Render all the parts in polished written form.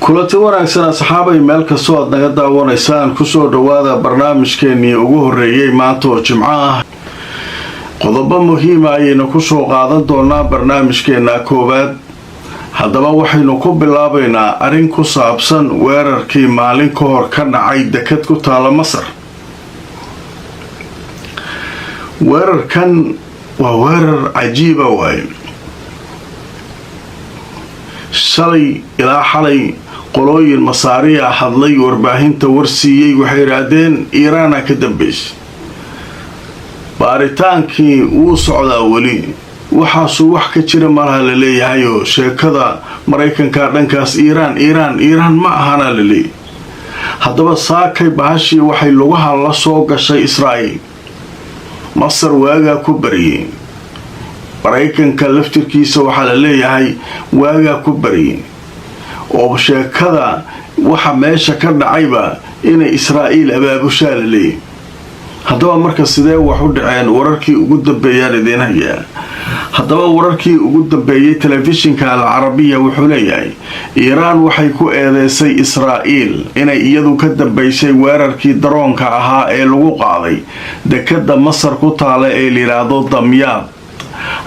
kulanti wanaagsan asxaabay meel kastoo aad naga daawanaysaan kusoo dhawaada barnaamijkeenii ugu horeeyay maanta oo jimco ah. qodobo muhiima ayaynu kusoo qaadan doonaa barnaamijkeena koowaad. haddaba waxaynu ku bilaabaynaa arrin ku saabsan weerarkii maalin ka hor ka dhacay dekad ku taala Masar. weerarkan waa weerar cajiiba waaye. shalay ilaa xalay qolooyin masaariya hadlay warbaahinta warsiiyey waxay yiraahdeen Iiraan ka dambeysay. baaritaankii wuu socdaa weli waxaasuu wax ka jira malaha la leeyahay oo sheekada Mareykanka dhankaas Iiraan ma ahana la leeyahay. haddaba saakay bahashii waxay lugaha la soo gashay Israa'iil. Masar waagaa ku bariyay. Mareykanka laftirkiisa waxaa la leeyahay waagaa ku bariyay oo sheekada waxa meesha ka dhacayba inay Israa'iil abaabushaa la leeyahay. haddaba marka sidee wax u dhaceen wararkii ugu dambeeyay idin hayaa. haddaba wararkii ugu dambeeyay telefishinka Al-Carabiya wuxuu leeyahay Iiraan waxay ku eedeysay Israa'iil inay iyadu ka dambeysay weerarkii daroonka ahaa ee lagu qaaday dekada Masar ku taala ee la yiraahdo Damyaad.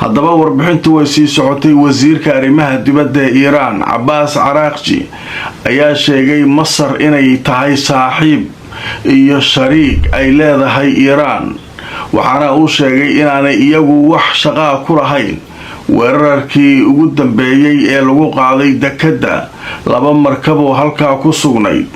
haddaba warbixintu way sii socotay. wasiirka arrimaha dibadda ee Iiraan Abbas Araghchi ayaa sheegay Masar inay tahay saaxiib iyo shariik ay leedahay Iiraan, waxaana uu sheegay inaanay iyagu wax shaqo ku lahayn weerarkii ugu dambeeyay ee lagu qaaday dekada laba markab oo halkaa ku sugnayd.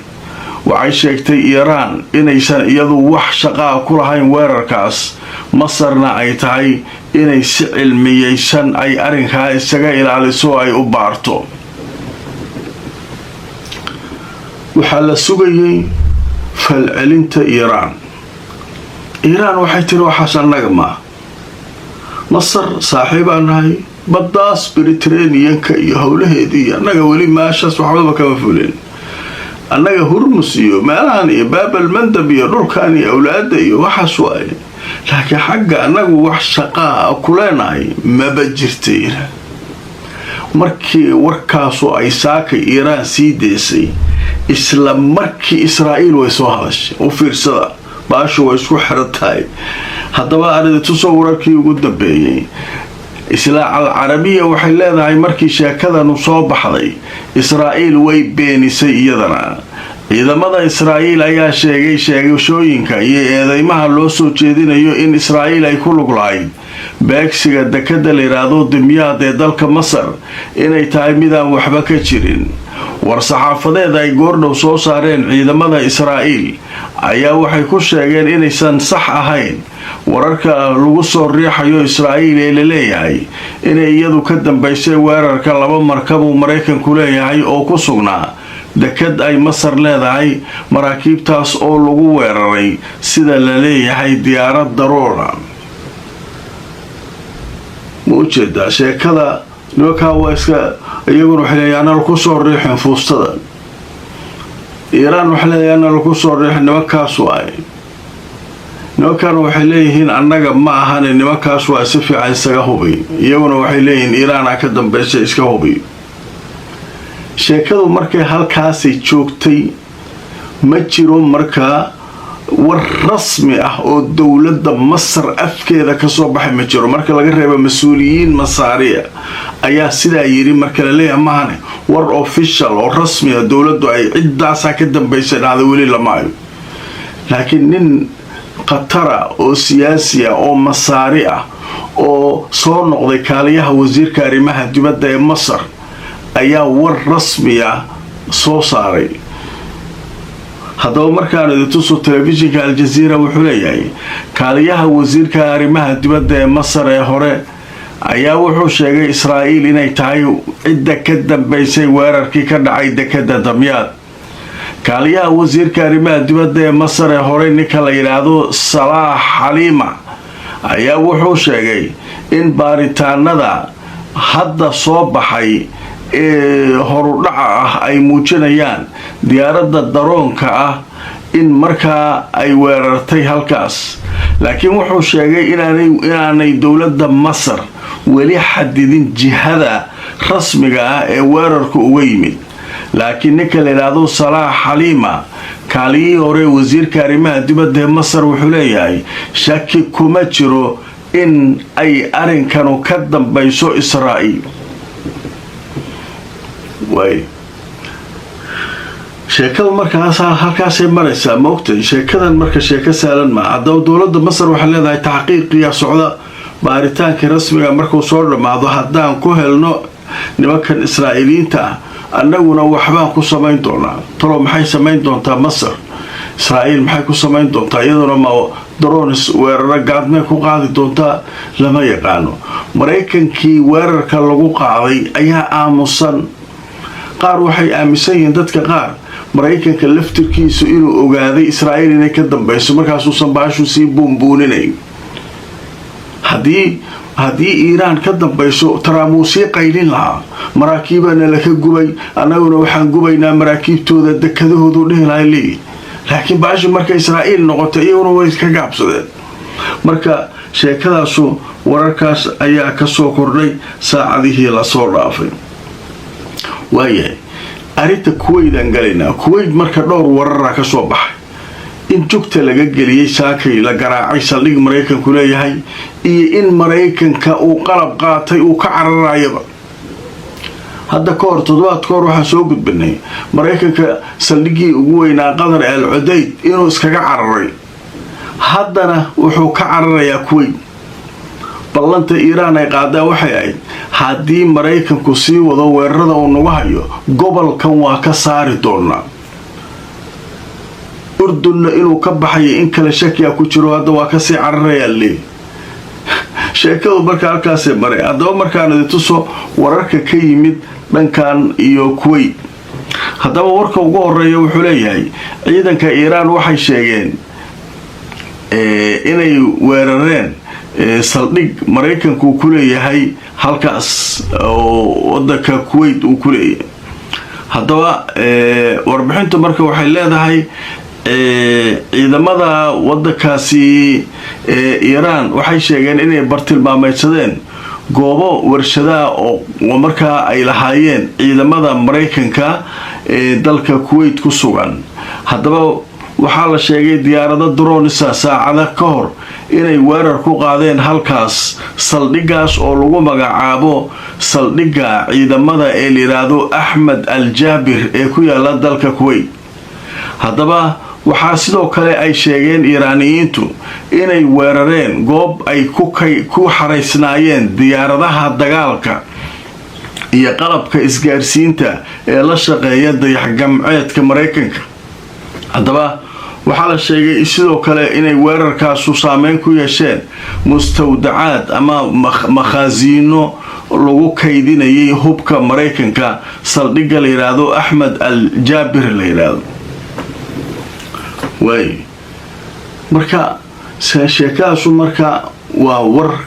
waxay sheegtay Iiraan inaysan iyadu wax shaqo ku lahayn weerarkaas, Masarna ay tahay inay si cilmiyeysan ay arrinkaa isaga ilaaliso ay u baarto. waxaa la sugayay falcelinta Iiraan waxay tiri waxaas annaga ma Masar saaxiibaan nahay, baddaas Mediterranean-ka iyo howlaheedii annaga weli meeshaas waxba kama fulin. annaga Hormuz iyo meelahan iyo Baabal Mandab iyo dhulkan iyo awlaada iyo waxaas waaye, laakiin xagga annagu wax shaqaa ku leenahay maba jirtay. markii warkaasu ay saakay Iiraan sii deysay isla markii Israa'iil way soo hadashay. u fiirsada baashu way isku xirantahay. haddaba arintu soo wararkii ugu dambeeyay isla Al-Carabiya waxay leedahay markii sheekadanu soo baxday Israa'iil way beenisay iyadana. ciidamada Israa'iil ayaa sheegay sheegashooyinka iyo eedeymaha loo soo jeedinayo in Israa'iil ay ku lug lahayd beegsiga dekada la yiraahdo Damyaad ee dalka Masar inay tahay midaan waxba ka jirin. war-saxaafadeed ay goordhow soo saareen ciidamada Israa'iil ayaa waxay ku sheegeen inaysan sax ahayn wararka lagu soo riixayo Israa'iil ee la leeyahay inay iyadu ka dambeysay weerarka laba markab oo Mareykanku leeyahay oo ku sugnaa dekad ay Masar leedahay. maraakiibtaas oo lagu weeraray sida la leeyahay diyaarad daroora. muujeeda sheekada nimanka waa iska iyaguna waxay leeyahay ku soo riixin fuustada. Iiraan waxay leeyahay ku soo riixin nimankaas waay. nimankan waxay leeyihiin annaga ma ahan nimankaas waa si fiican isaga hubay. iyaguna waxay leeyihiin Iiraan ka dambeysay iska hubay. sheekadu markay halkaasay joogtay ma jiro markaa war rasmi ah oo dowladda Masar afkeeda ka soo baxay ma jiro. marka laga reebo mas'uuliyiin masaariya ayaa sidaa yiri. marka la leeyahay maahane war official oo rasmi ah dowladdu ay cidaas ka dambeysay dhacdo weli lama hayo. laakiin nin qatara oo siyaasi ah oo masaari ah oo soo noqday kaaliyaha wasiirka arrimaha dibadda ee Masar ayaa war rasmi ah soo saaray. haddaba markaan idintuso telefishinka Al Jazeera wuxuu leeyahay kaaliyaha wasiirka arrimaha dibadda ee Masar ee hore ayaa wuxuu sheegay Israa'iil inay tahay cidda ka dambeysay weerarkii ka dhacay dekada Damyaad. kaaliyaha wasiirka arrimaha dibadda ee Masar ee hore ninka la yiraahdo Salah Halima ayaa wuxuu sheegay in baaritaanada hadda soo baxay ee horudhaca ah ay muujinayaan diyaaradda daroonka ah in markaa ay weerartay halkaas. laakiin wuxuu sheegay inaanay dowladda Masar weli xadidin jihada rasmiga ah ee weerarku uga yimid. laakiin ninka la yidhaahdo salaax xaliima kaaliyihii hore wasiirka arrimaha dibadda ee masar wuxuu leeyahay shaki kuma jiro in ay arrinkanu ka dambayso israa'iil. sheekadu markaas halkaasay maraysaa maogtay. sheekadan marka sheeko saalan maa. haddaba dowladda masar waxay leedahay taxqiiqiya socda, baaritaankii rasmiga markuu soo dhammaado haddaan ku helno nimankan israa'iiliyiinta ah annaguna waxbaan ku samayn doonaa. talo maxay samayn doontaa masar? israa'iil maxay ku samayn doontaa? iyaduna ma drones weeraro gaadmay ku qaadi doontaa? lama yaqaano. maraykankii weerarka lagu qaaday ayaa aamusan. qaar waxay aaminsan yihiin dadka qaar maraykanka laftirkiisu inuu ogaaday israa'iil inay ka dambayso, markaasuusan baashu sii buunbuuninayn. haddii iiraan ka dambayso taraamuu sii qaylin lahaa, maraakiibana laka gubay, annaguna waxaan gubaynaa maraakiibtooda dekadahoodu dhihi lahay leeyihi. laakiin baashu marka israa'iil noqotay iyaguna way ka gaabsadeen. marka sheekadaasu wararkaas ayaa ka soo kordhay saacadihii lasoo dhaafay. waayahay arrinta kuwaytaan galaynaa. kuwayd marka dhowr wararaa ka soo baxay in jugta laga geliyey saakay la garaacay saldhig maraykanku leeyahay, iyo in maraykanka uu qalab qaatay uu ka cararayaba. hadda ka hor toddobaad ka hor waxaan soo gudbinay maraykanka saldhiggii ugu weynaa qatar al cudayd inuu iskaga cararay. haddana wuxuu ka cararayaa kuwayd. ballanta iiraan ay qaadaan waxay ahayd haddii maraykanku sii wado weerarada uu nagu hayo gobolkan waa ka saari doonaa. urdunna inuu ka baxayo in kale shakiya ku jiro, hadda waa kasii cararayaa lee. sheekadu marka halkaasay maray. haddaba markaan idintuso wararka ka yimid dhankan iyo kuwayt. haddaba warka ugu horeeya wuxuu leeyahay ciidanka iiraan waxay sheegeen inay weerareen saldhig maraykanku uu ku leeyahay halkaas oo wadanka kuwayt uu ku leeyahay. haddaba warbixintu marka waxay leedahay ciidamada wadankaasi iiraan waxay sheegeen inay bartilmaameydsadeen goobo warshadaha oo markaa ay lahaayeen ciidamada maraykanka ee dalka kuwayt ku sugan. haddaba waxaa la sheegay diyaarado dronesa saacada ka hor inay weerar ku qaadeen halkaas saldhigaas oo lagu magacaabo saldhigga ciidamada ee layidhaahdo axmed al jaabir ee ku yaala dalka kuwayt. haddaba waxaa sidoo kale ay sheegeen iiraaniyiintu inay weerareen goob ay ku xaraysnaayeen diyaaradaha dagaalka iyo qalabka isgaarsiinta ee la shaqeeya dayax-gamceedka maraykanka. haddaba waxaa la sheegay sidoo kale inay weerarkaasu saameyn ku yeesheen mustawdacaad ama makhaasiino lagu kaydinayay hubka maraykanka saldhigga la yidhaahdo axmed al jaabir la yidhaahdo. marka sheekadaasu marka waa war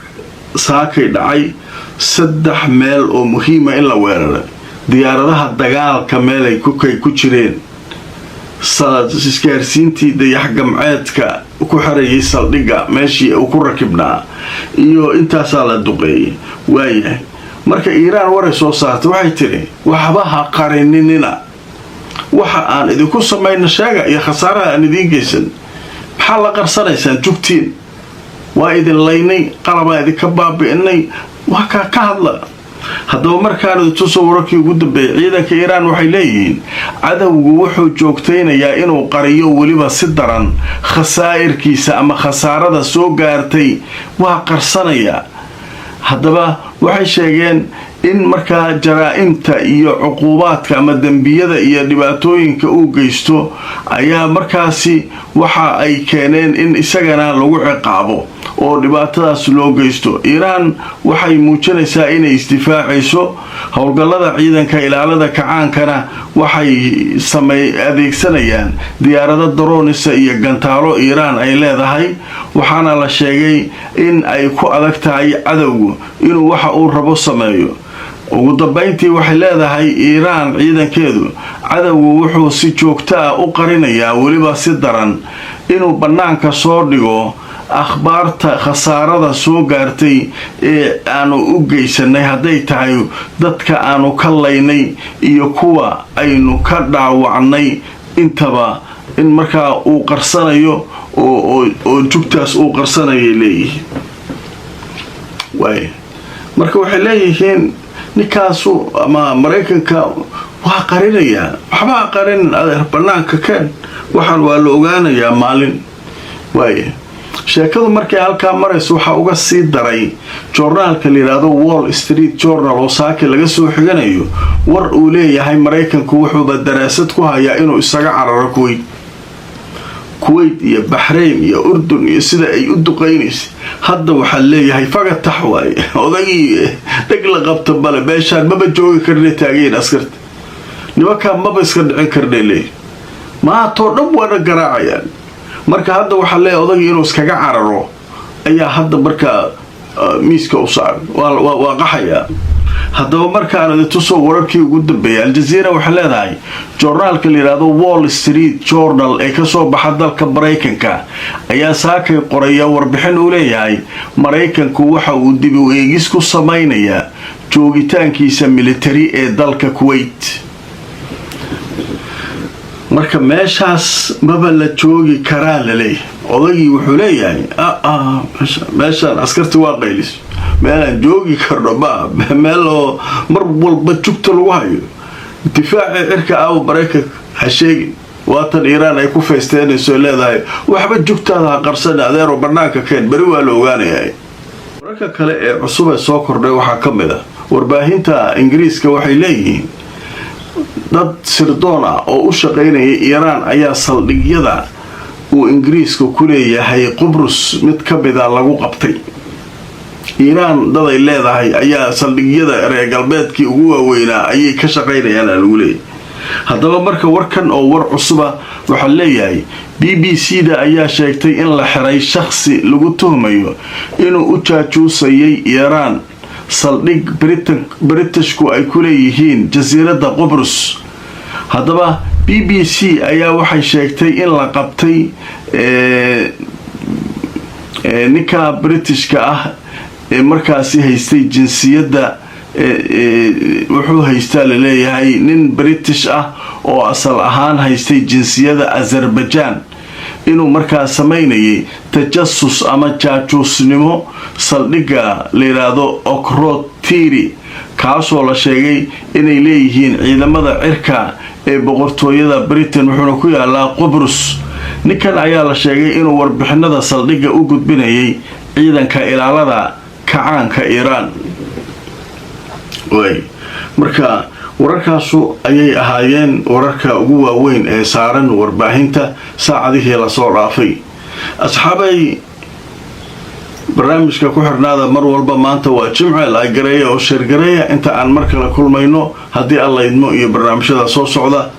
saakay dhacay 3 meel oo muhiima in la weeraray. diyaaradaha dagaalka meel ay ku jireen, isgaarsiintii dayax-gamceedka ku xirayay saldhigga meeshii uu ku rakibnaa, iyo intaasaa la duqeeyay. waayahay marka iiraan waray soo saartay waxay tidhi waxba ha qarininina, waxa aan idinku samayna sheega iyo khasaaraha aan idiin geysan. maxaa la qarsanaysaan? jugtiin waa idin laynay, qalabaa idinka baabi'inay, waa ka hadla. haddaba markaan idintuso wararkii ugu dambeeyay ciidanka iiraan waxay leeyihiin cadowgu wuxuu joogtaynayaa inuu qariyo weliba si daran khasaa'irkiisa ama khasaarada soo gaartay waa qarsanayaa. haddaba waxay sheegeen in markaa jaraa'imta iyo cuquubaadka ama dembiyada iyo dhibaatooyinka uu geysto ayaa markaasi waxa ay keeneen in isagana lagu ciqaabo oo dhibaatadaas loo geysto. iiraan waxay muujinaysaa inay isdifaacayso. howlgallada ciidanka ilaalada kacaankana waxay adeegsanayaan diyaarado daroonisa iyo gantaalo iiraan ay leedahay. waxaana la sheegay in ay ku adag tahay cadowgu inuu waxa uu rabo sameeyo, ugu dambayntii waxay leedahay iiraan ciidankeedu cadowgu wuxuu si joogto ah u qarinayaa weliba si daran inuu bannaanka soo dhigo akhbaarta khasaarada soo gaartay ee aanu u geysanay hadday tahay dadka aanu ka laynay iyo kuwa aynu ka dhaawacnay intaba in markaa uu qarsanayo oo jugtaas uu qarsanayay leeyihiin waay marka waxay leeyihiin ninkaasu ama maraykanka waa qarinayaa waxbaa qarin adeer bannaanka keen waxaan waa la ogaanayaa maalin waaye sheekadu markay halkaa marayso waxaa uga sii daray joornaalka la yidhaahdo Wall Street Journal oo saaki laga soo xiganayo war uu leeyahay maraykanku wuxuuba daraasad ku hayaa inuu isaga cararo kuwait iyo Bahrain iyo Urdun iyo sida ay u duqeynayso hadda waxaa leeyahay fagatax waaye odagii dhig la qabto bale beeshaan maba joogi karnay taageen askarta nimankaa maba iska dhicin karnay leeyahay maantoo dhan waana garaacayaan marka hadda waxaa leeyahay odagii inuu iskaga cararo ayaa hadda markaa miiska u saaran waa qaxayaa haddaba markaan tusoo wararkii ugu dambeeyay Al-Jazeera waxay leedahay joornaalka la yiraahdo Wall Street Journal ee ka soo baxa dalka Mareykanka ayaa saakay qoraya warbixin uu leeyahay Mareykanku waxa uu dib u eegis ku samaynayaa joogitaankiisa military ee dalka Kuwait marka meeshaas maba la joogi karaa la leeyahay odagii wuxuu leeyahay meeshaan askarti waa qaylis meelaan joogi karno meel oo mar walba jugta lagu hayo difaaca cirka ah Mareykanka ha sheegin waatan Iiraan ay ku feesteenayso leedahay waxba jugtaada qarsan adeero bannaanka keen bari waa la ogaanayaa wararka kale ee cusub ee soo kordhay waxaa ka mid ah warbaahinta Ingiriiska waxay leeyihiin dad sirdoon ah oo u shaqeynaya Iiraan ayaa saldhigyada uu Ingiriisku ku leeyahay Qubrus mid ka mid ah lagu qabtay Iiraan dad ay leedahay ayaa saldhigyada reer galbeedkii ugu waaweynaa ayay ka shaqeynayaan lagu leeyahay haddaba marka warkan oo war cusuba waxa leeyahay BBC-da ayaa sheegtay in la xiray shakhsi lagu tuhmayo inuu u jaajuusayay Iiraan saldhig Britishku ay ku leeyihiin jasiiradda Qubrus haddaba BBC ayaa waxay sheegtay in la qabtay ninka Britishka ah ee markaasi haystay jinsiyadda wuxuu haystaa la leeyahay nin British ah oo asal ahaan haystay jinsiyadda Azerbaijan inuu markaa sameynayay tajasus ama jaajuusnimo saldhiga la yiraahdo Okrotiri kaasoo la sheegay inay leeyihiin ciidamada cirka ee boqortooyada Britain wuxuuna ku yaalaa Qubrus ninkan ayaa la sheegay inuu warbixinada saldhiga u gudbinayay ciidanka ilaalada kacaanka Iiraan marka wararkaasu ayay ahaayeen wararka ugu waaweyn ee saaran warbaahinta saacadihii la soo dhaafay asxaabay barnaamijka ku xirnaada mar walba maanta waa Jimce la gareeyo oo shir gareeya inta aan mar kale kulmayno haddii Allah idmo iyo barnaamijyada soo socda